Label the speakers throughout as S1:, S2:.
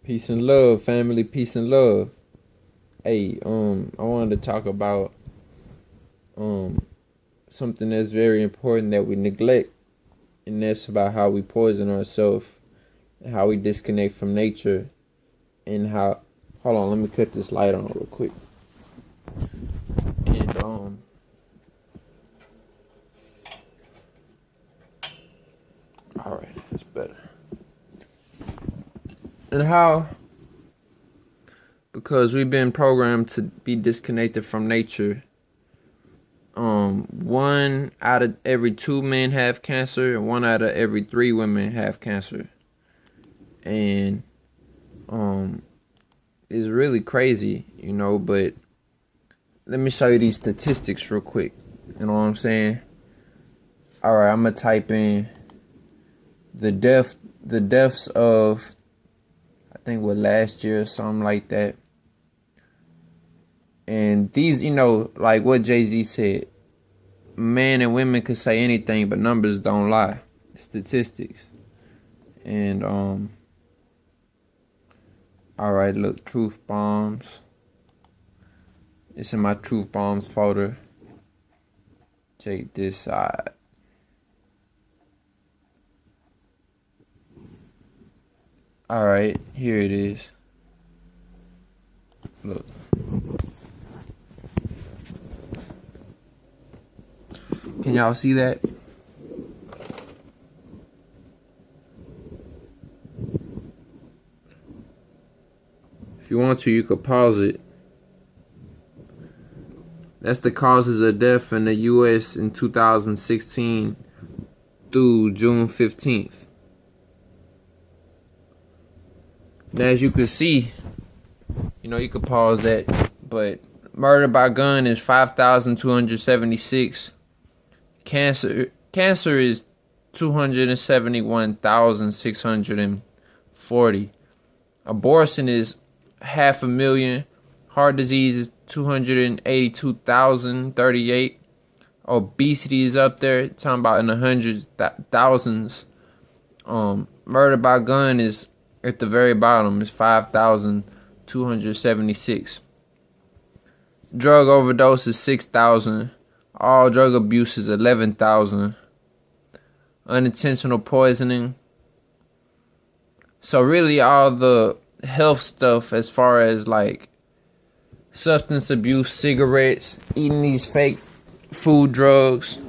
S1: Peace and love, family. Peace and love. Hey, I wanted to talk about um something that's very important that we neglect, and that's about how we poison ourselves, how we disconnect from nature, and how. Hold on, let me cut this light on real quick. And all right, that's better. And how, because we've been programmed to be disconnected from nature. One out of every two men have cancer, and one out of every three women have cancer. And it's really crazy, but let me show you these statistics real quick. You know what I'm saying? Alright, I'm gonna type in the deaths of, I think what, last year or something like that. And these, like what Jay-Z said, men and women could say anything, but numbers don't lie. Statistics. And alright, look, truth bombs. It's in my truth bombs folder. Check this out. Alright, here it is. Look. Can y'all see that? If you want to, you could pause it. That's the causes of death in the U.S. in 2016 through June 15th. Now, as you can see, you could pause that, but murder by gun is 5,276. Cancer is 271,640. Abortion is 500,000. Heart disease is 282,038. Obesity is up there, talking about in the hundreds, thousands. Murder by gun is at the very bottom, is 5,276. Drug overdose is 6,000. All drug abuse is 11,000. Unintentional poisoning. So really all the health stuff as far as like substance abuse, cigarettes, eating these fake food drugs,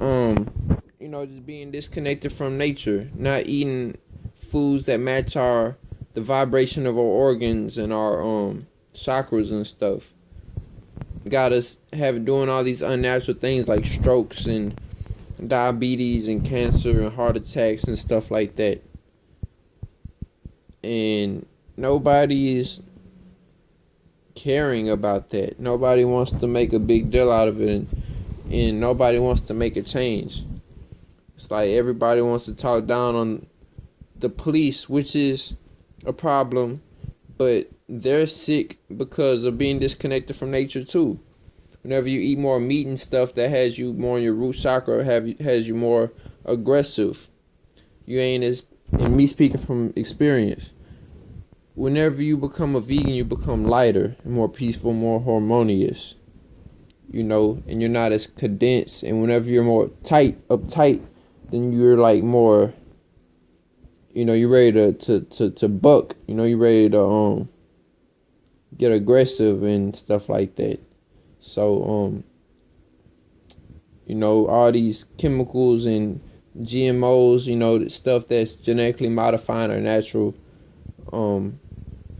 S1: just being disconnected from nature, not eating foods that match the vibration of our organs and our chakras and stuff. Got us doing all these unnatural things like strokes and diabetes and cancer and heart attacks and stuff like that. And nobody is caring about that. Nobody wants to make a big deal out of it, and nobody wants to make a change. It's like everybody wants to talk down on the police, which is a problem, but they're sick because of being disconnected from nature too. Whenever you eat more meat and stuff, that has you more in your root chakra, has you more aggressive. You ain't as, and me speaking from experience, whenever you become a vegan, you become lighter, more peaceful, more harmonious, and you're not as condensed. And whenever you're more uptight, then you're like more, you're ready to buck, you're ready to get aggressive and stuff like that. So all these chemicals and GMOs, the stuff that's genetically modifying our natural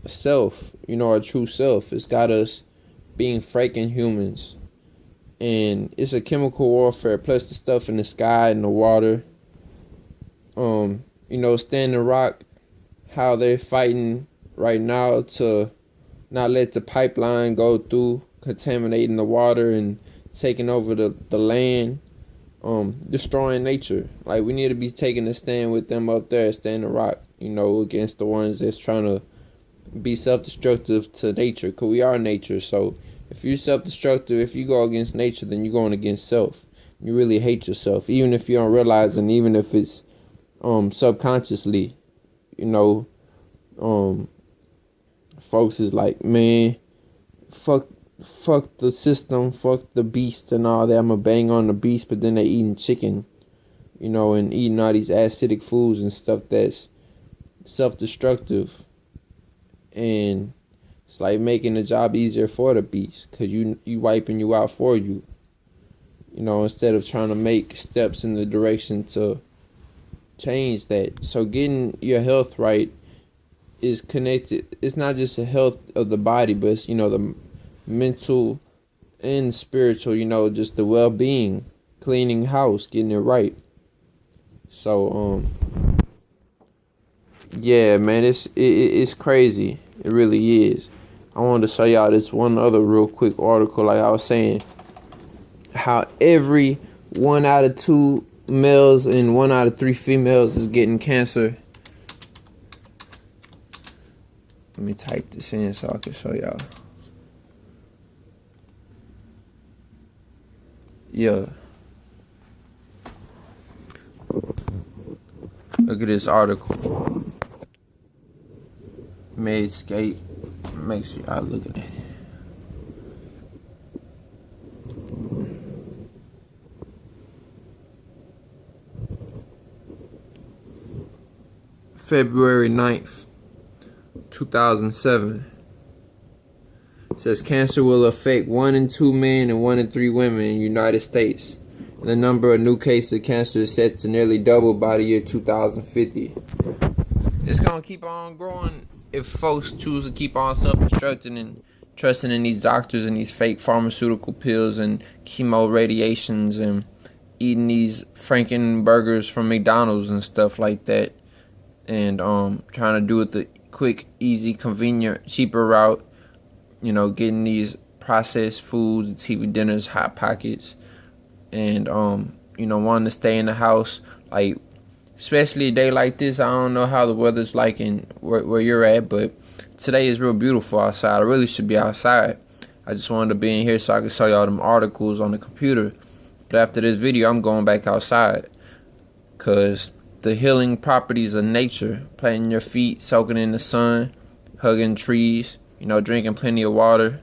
S1: self, our true self, it's got us being freaking humans. And it's a chemical warfare, plus the stuff in the sky and the water. Standing Rock, how they're fighting right now to not let the pipeline go through, contaminating the water and taking over the land, destroying nature. Like, we need to be taking a stand with them up there, Standing Rock, against the ones that's trying to be self-destructive to nature, because we are nature. So if you're self-destructive, if you go against nature, then you're going against self. You really hate yourself, even if you don't realize, and even if it's subconsciously, folks is like, man, fuck the system, fuck the beast and all that. I'ma bang on the beast, but then they eating chicken, and eating all these acidic foods and stuff that's self-destructive. And it's like making the job easier for the beast, because you wiping you out for you. Instead of trying to make steps in the direction to change that. So getting your health right is connected. It's not just the health of the body, but it's, the mental and spiritual, just the well-being, cleaning house, getting it right. So, yeah, man, it's crazy. It really is. I wanted to show y'all this one other real quick article, like I was saying, how every 1 out of 2 males and 1 out of 3 females is getting cancer. Let me type this in so I can show y'all. Yeah. Look at this article. Medscape. Make sure y'all looking at it. February 9th, 2007. It says cancer will affect 1 in 2 men and 1 in 3 women in the United States. And the number of new cases of cancer is set to nearly double by the year 2050. It's going to keep on growing if folks choose to keep on self-destructing and trusting in these doctors and these fake pharmaceutical pills and chemo radiations and eating these Frankenburgers from McDonald's and stuff like that. And trying to do it the quick, easy, convenient, cheaper route. Getting these processed foods, TV dinners, Hot Pockets, and wanting to stay in the house. Like, especially a day like this, I don't know how the weather's like in where you're at, but today is real beautiful outside. I really should be outside. I just wanted to be in here so I could show y'all them articles on the computer. But after this video, I'm going back outside, cause the healing properties of nature, planting your feet, soaking in the sun, hugging trees, drinking plenty of water.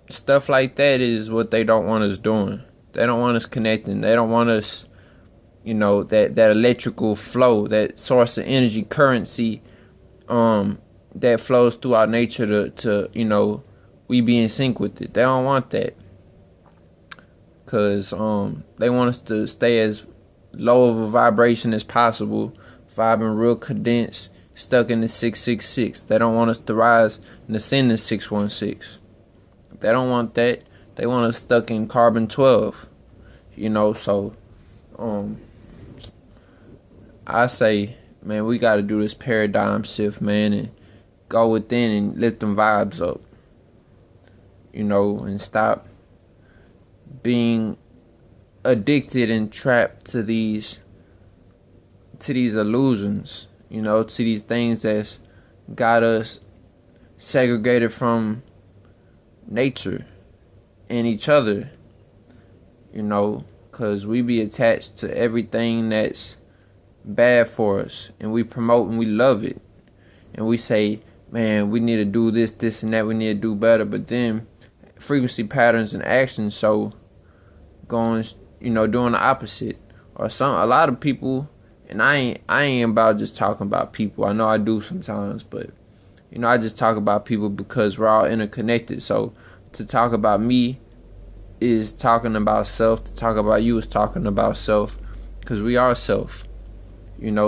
S1: Stuff like that is what they don't want us doing. They don't want us connecting. They don't want us, that electrical flow, that source of energy, currency, that flows through our nature to we be in sync with it. They don't want that. Cause they want us to stay as low of a vibration as possible, vibing real condensed, stuck in the 666. They don't want us to rise and ascend to 616. They don't want that. They want us stuck in carbon 12. So I say, man, we got to do this paradigm shift, man, and go within and lift them vibes up. And stop being addicted and trapped to these illusions, to these things that's got us segregated from nature and each other, because we be attached to everything that's bad for us, and we promote and we love it, and we say, man, we need to do this and that, we need to do better, but then frequency patterns and actions show going, doing the opposite. Or a lot of people, and I ain't about just talking about people. I know I do sometimes, but I just talk about people because we're all interconnected. So to talk about me is talking about self. To talk about you is talking about self, because we are self.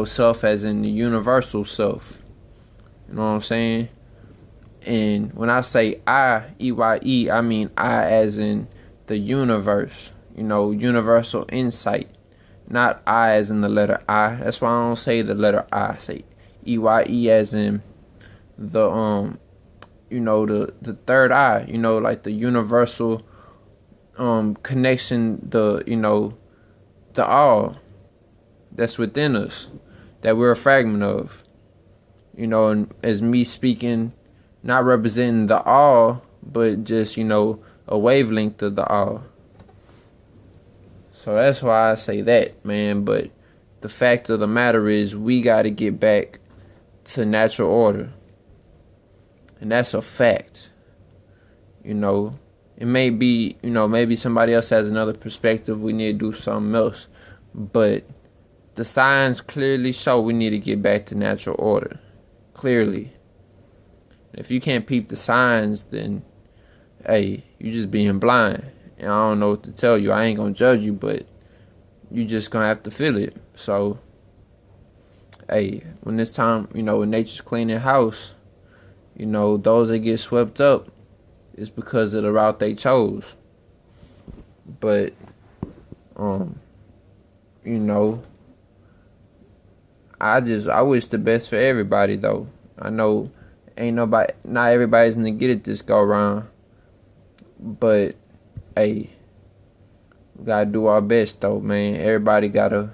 S1: Self as in the universal self. You know what I'm saying? And when I say I, EYE, I mean I as in the universe. Universal insight. Not I as in the letter I. That's why I don't say the letter I. I say EYE as in the the third eye, like the universal connection, the all that's within us, that we're a fragment of. And as me speaking, not representing the all, but just, a wavelength of the all. So that's why I say that, man. But the fact of the matter is, we got to get back to natural order. And that's a fact. You know, it may be, maybe somebody else has another perspective. We need to do something else. But the signs clearly show we need to get back to natural order. Clearly. If you can't peep the signs, then, hey, you just being blind. And I don't know what to tell you. I ain't going to judge you, but you just going to have to feel it. So, hey, when it's time, when nature's cleaning house, those that get swept up, it's because of the route they chose. But, I wish the best for everybody, though. I know not everybody's gonna get it this go round. But, hey, we gotta do our best, though, man. Everybody gotta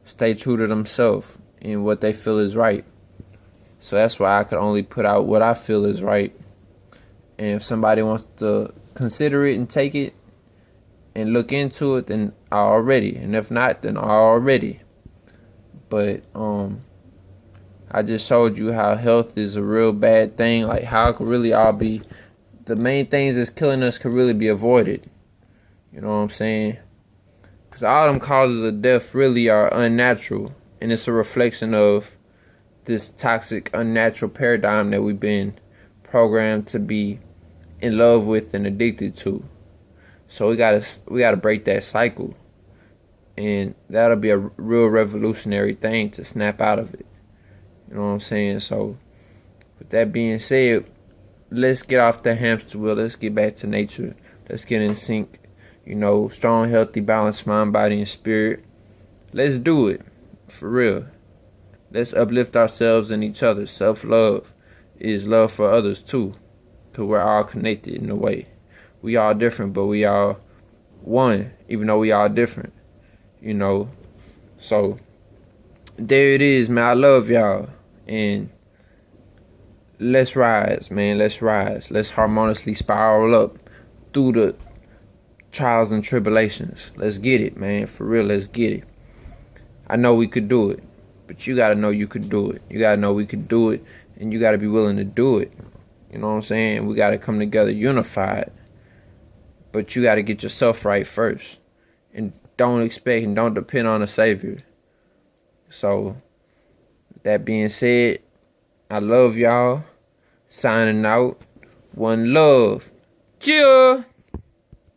S1: stay true to themselves and what they feel is right. So that's why I could only put out what I feel is right. And if somebody wants to consider it and take it and look into it, then already. And if not, then already. But I just showed you how health is a real bad thing. Like how it could really all be, the main things that's killing us could really be avoided. You know what I'm saying? Because all them causes of death really are unnatural. And it's a reflection of this toxic, unnatural paradigm that we've been programmed to be in love with and addicted to. So we gotta break that cycle, and that'll be a real revolutionary thing to snap out of it. You know what I'm saying? So with that being said, let's get off the hamster wheel. Let's get back to nature. Let's get in sync. Strong, healthy, balanced mind, body, and spirit. Let's do it for real. Let's uplift ourselves and each other. Self-love is love for others too. Because we're all connected in a way. We all different, but we all one, even though we all different. So there it is, man. I love y'all. And let's rise, man. Let's rise. Let's harmoniously spiral up through the trials and tribulations. Let's get it, man. For real, let's get it. I know we could do it. But you gotta know you could do it. You gotta know we could do it. And you gotta be willing to do it. You know what I'm saying? We gotta come together unified. But you gotta get yourself right first. And don't expect and don't depend on a savior. So, with that being said, I love y'all. Signing out. One love. Cheers.